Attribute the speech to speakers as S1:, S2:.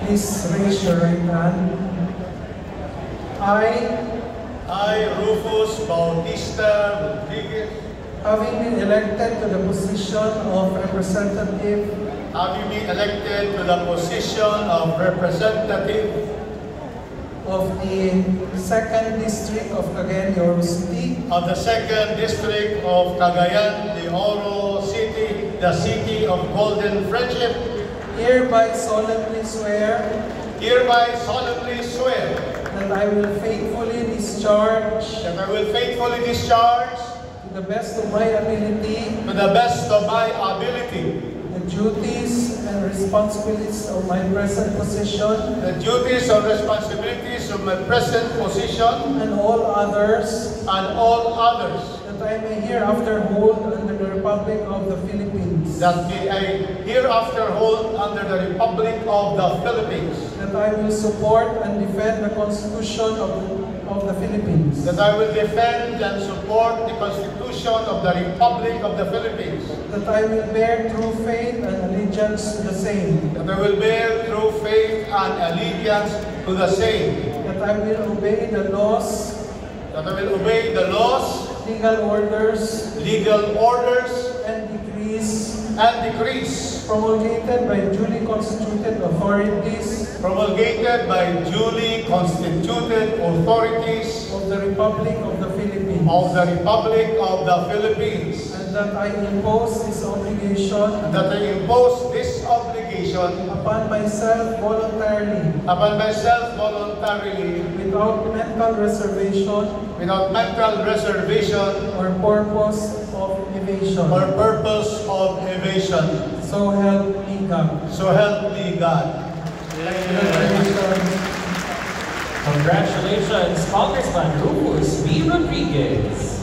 S1: Please raise your right hand.
S2: I, Rufus Bautista Rodriguez,
S1: having been elected to the position of representative
S2: having been elected to the position of representative
S1: of the 2nd District of Cagayan de Oro City,
S2: of the 2nd District of Cagayan de Oro City, the city of Golden Friendship,
S1: hereby solemnly swear that I will faithfully discharge to the best of my ability the duties and responsibilities of my present position and all others that I may hereafter hold under the Republic of the Philippines. That I will support and defend the Constitution of the Philippines.
S2: That I will defend and support the Constitution of the Republic of the Philippines.
S1: That I will bear true faith and allegiance to the same.
S2: That I will bear true faith and allegiance to the same.
S1: That I will obey the laws, legal orders, and decrees promulgated by duly constituted authorities of the Republic of the Philippines. And that I impose this obligation upon myself voluntarily without mental reservation or purpose of evasion. So help me God.
S3: Congratulations, Congressman Rufus B. Rodriguez.